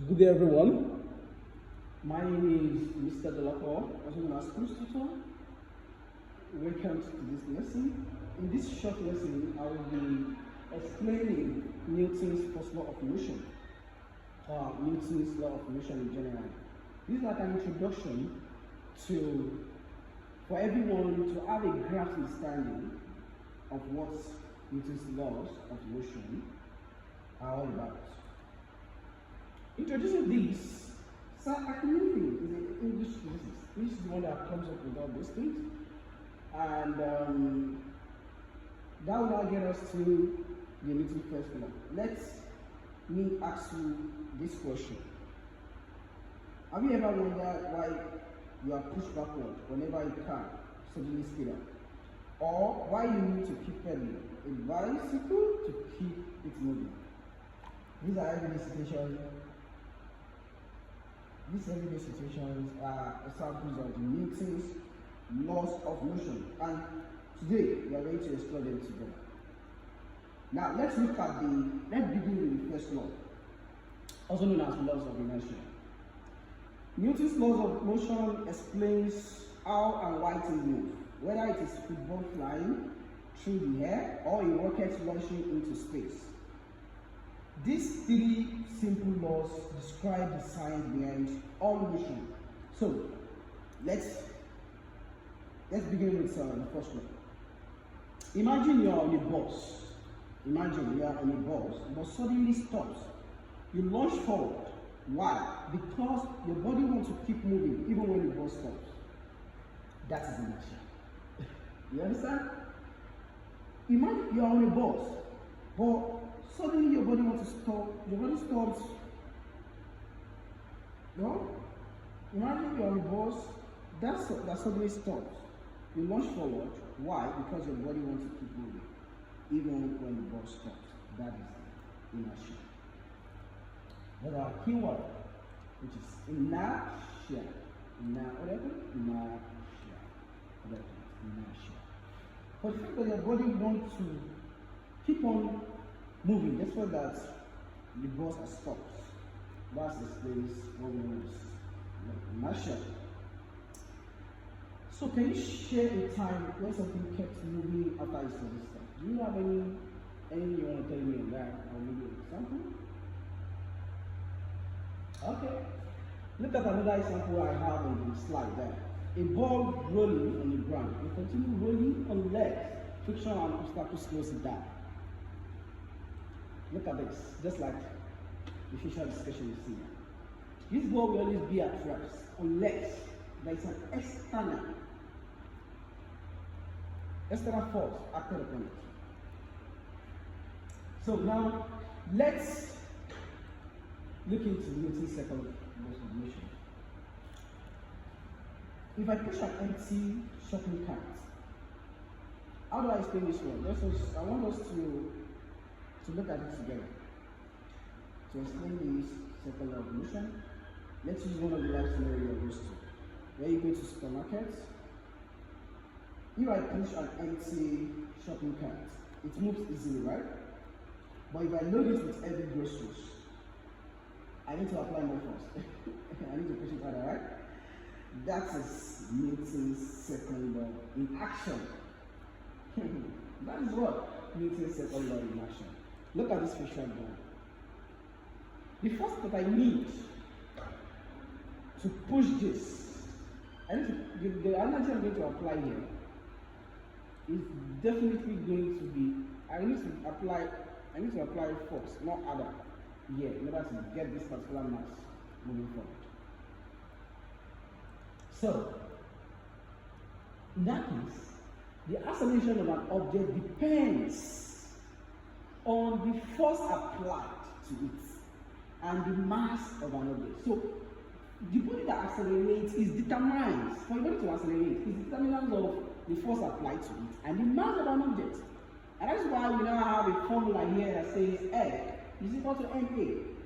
Good day, everyone. My name is Mr. Dolapo, also known as PrinceTutor. Welcome to this lesson. In this short lesson, I will be explaining Newton's first law of motion, or Newton's law of motion in general. This is like an introduction for everyone to have a grasp understanding of what Newton's laws of motion are all about. Introducing this, so academic is an English thesis. This is the one that comes up with all these things, and that will now get us to the Newton's first law. Let me ask you this question: have you ever wondered why you are pushed backward whenever a car suddenly speeds up, or why you need to keep pedaling a bicycle to keep it moving? These are everyday situations. These everyday situations are examples of Newton's laws of motion, and today we are going to explore them together. Now let's begin with the first law, also known as laws of inertia. Newton's laws of motion explains how and why things move, whether it is football flying through the air or a rocket launching into space. These three simple laws describe the science behind all motion. So let's begin with the first law. Imagine you are on a bus. But suddenly stops. You launch forward. Why? Because your body wants to keep moving even when the bus stops. That is inertia. You understand? Imagine you are on a bus, but suddenly your body wants to stop. Your body stops. No? Imagine you're on a bus that suddenly stops. You launch forward. Why? Because your body wants to keep moving even when the bus stops. That is inertia. But our keyword, which is inertia. Inertia. But the fact that your body wants to keep on moving, that's why that the bus has stopped. That explains what we know as inertia. So can you share a time when something kept moving after it stopped? Do you have anything you want to tell me on that? I'll give you an example. Okay. Look at another example I have on the slide there. A ball rolling on the ground. You continue rolling unless friction and obstacle slows it down. Look at this, just like the facial discussion you see. This ball will always be at rest unless there is an external force acted upon it. So now let's look into Newton's second law of motion. If I push an empty shopping cart, how do I explain this one? I want us to look at it together. To explain this second law of motion, let's use one of the life scenarios you're used to. Where you go to supermarket, if I push an empty shopping cart, it moves easily, right? But if I load it with heavy groceries, I need to apply more force. I need to push it harder, right? That is Newton's second law in action. That is what Newton's second law in action. Look at this facial bone. The force that I need to push this, the energy I'm going to apply here is definitely going to be, I need to apply force, not other, here, in order to get this particular mass moving forward. So, in that case, the acceleration of an object depends on the force applied to it and the mass of an object. So, the body that accelerates is determined, for the body to accelerate, is determinant of the force applied to it and the mass of an object. And that's why we now have a formula here that says F is equal to ma.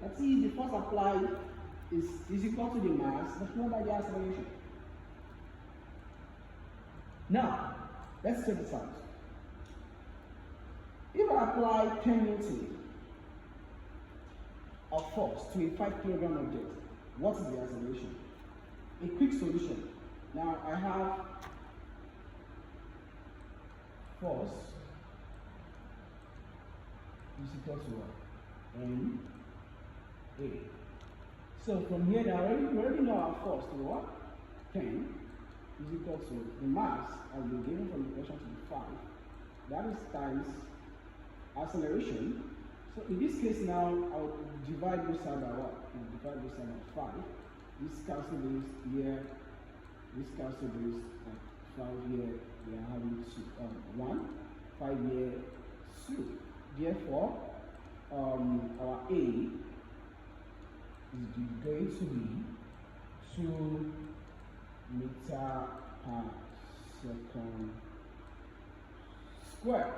That is, the force applied is equal to the mass multiplied by the acceleration. Now, let's check this out. If I apply 10 Newton of force to a 5 kilogram object, what is the acceleration? A quick solution. Now I have force is equal to what? M A. So from here now, we already know our force to what? 10 is equal to the mass as been given from the equation to be 5. That is times acceleration. So in this case now, I'll divide this side by what? I'll divide this side by 5. This cancel this here. This cancel this. Like 5 here, we are having 1. 5 here, 2. Therefore, our A is going to be 2 meter per second square.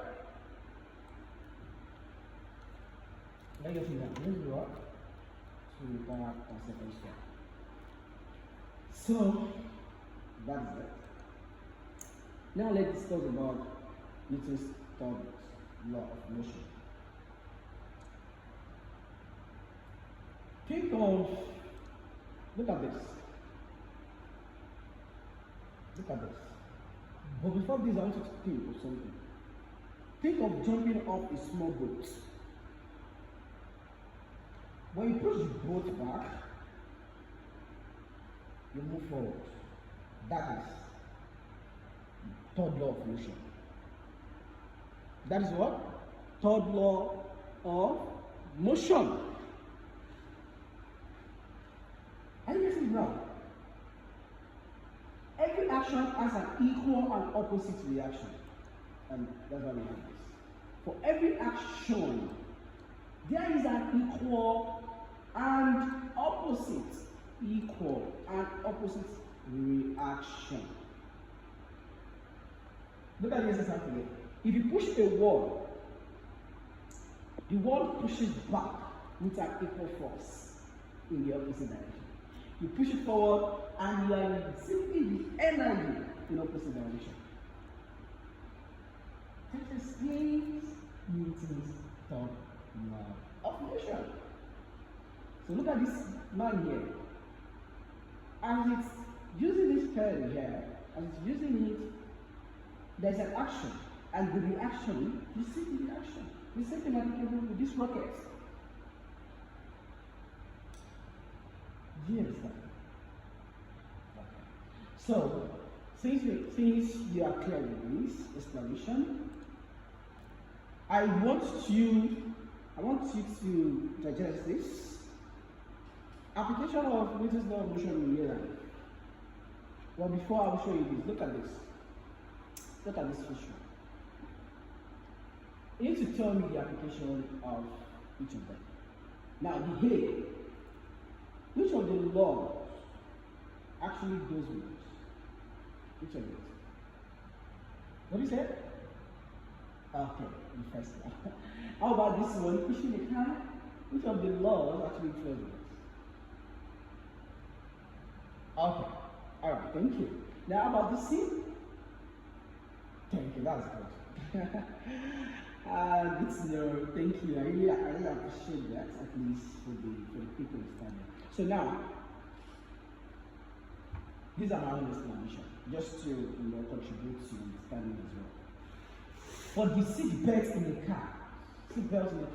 Let me see that. Let's do what? 2 meter per second square. So that's it. Now let's discuss about Newton's third law of motion. Think of, look at this. Look at this. But before this, I want you to think of something. Think of jumping off a small boat. When you push the boat back, you move forward. That is third law of motion. That is what? Third law of motion. Are you getting it now? Every action has an equal and opposite reaction. And that's why we have this. For every action, there is an equal and opposite. Equal and opposite reaction. Look at this example here. If you push a wall, the wall pushes back with an equal force in the opposite direction. You push it forward and you are exerting the energy in opposite direction. That explains Newton's third law of motion. So look at this man here. As it's using this pen here, as it's using it, there's an action. And the reaction, you see the reaction. The same thing applicable with this rocket. Do you understand? Okay. So, since you are clear with this explanation, I want you to digest this. Application of Newton's law of motion in real life. Well, before I will show you this, look at this. Look at this issue. You need to tell me the application of each of them. Now, the A, which of the laws actually goes with this? Which of it? What do you say? Okay, the first one. How about this one? Pushing the car? Which of the laws actually goes with this? Okay, alright, thank you. Now, how about the C? Thank you, that's good. Good to know. Thank you. I really appreciate that, at least for the people studying. So now, these are my own explanation, just to contribute to understanding as well. For the seat belt in the car, prevent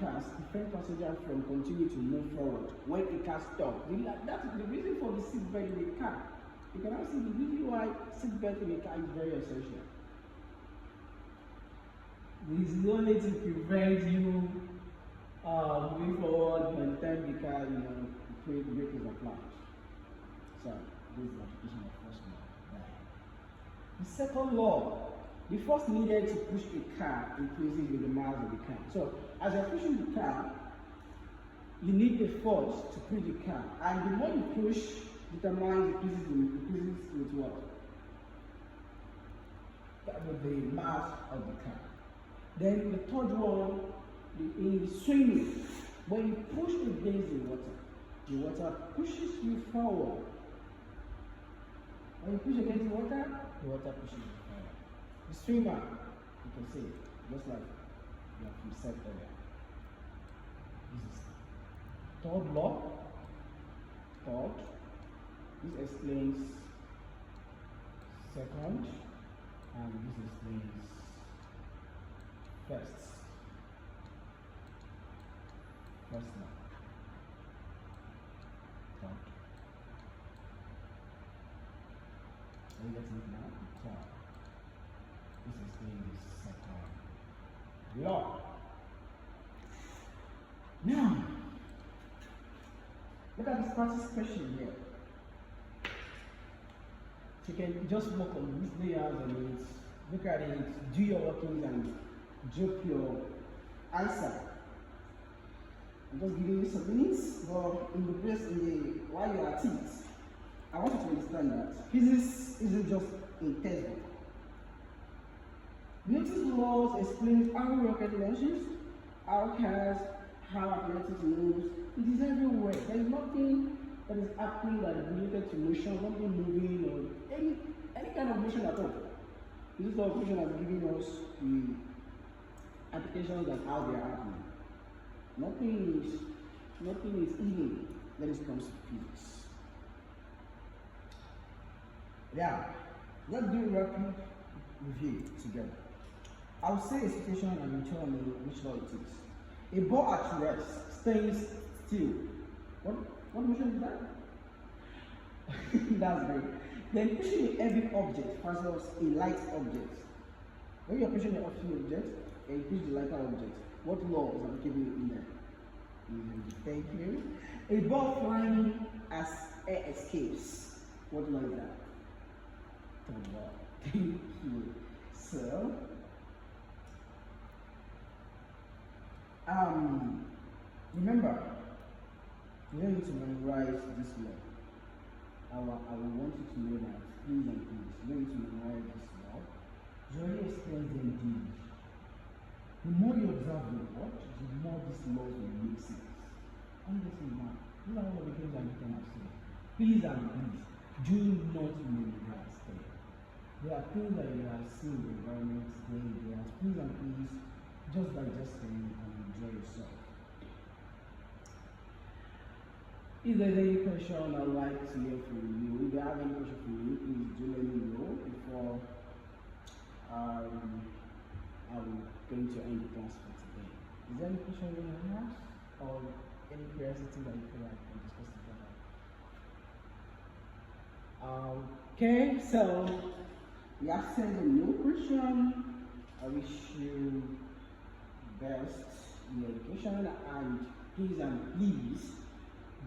passenger from continuing to move forward when the car stops. That's the reason for the seat belt in the car. You can now see the reason why seat belt in the car is very essential. It is only to prevent you moving forward by the time the car, the brake is applied. So, this is the application of first law. The second law, the force needed to push a car increases with the mass of the car. So, as you're pushing the car, you need a force to push the car. And the more you push, determines increases with what? With the mass of the car. Then the third one, in swimming, when you push against the water pushes you forward. When you push against the water pushes you forward. The swimmer, you can see it, just like you have said earlier. third law. Third. This explains second, and this explains first. First law. Third. Are you getting it now? Third. This explains second law. Now, look at this practice question here. So you can just work on these layers and look at it, do your workings and drop your answer. I'm just giving you some minutes, but while you're at it, I want you to understand that physics isn't just a textbook. Newton's laws explain how rocket launches, how cars, how athletics moves. It is everywhere. There is nothing that is happening that is related to motion, nothing moving or any kind of motion at all. This law of motion has given us the applications and how they are happening. Nothing is hidden when it comes to physics. Now, let's do a rapid review together. I'll say a situation and you tell me which law it is. A ball at rest stays still. What motion is that? That's great. Then pushing a heavy object versus a light object. When you're pushing a heavy object and you push the lighter object, what law is applicable in there? Thank you. A ball flying as air escapes. What law is that? Third law. Thank you. So, remember, you don't need to memorize this law. I will want you to know that, please and please, you don't need to memorize this law. You already explained them deeply. The more you observe your work, the more these laws will make sense. Understand now. These are all of the things that you can have said. Please and please, do not memorize them. There are things that you have seen in the environment day in day out. Please and please, just digest them and enjoy yourself. If there's any question, I'd like to hear from you. If you have any question for me, please do let me know before I will going to end the class for today. Is there any question you want to ask? Or any curiosity that you feel like we can discuss together? Okay, so we have sent a new question. I wish you best in your education, and please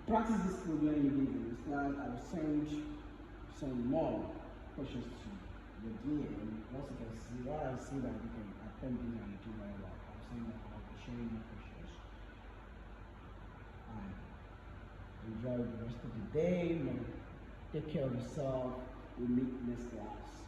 practice this program again. I will send some more questions to your DM. Once you can see, what I see that you can attend this and do very well. I'll send that out, sharing more questions. And enjoy the rest of the day. Take care of yourself. We'll meet next class.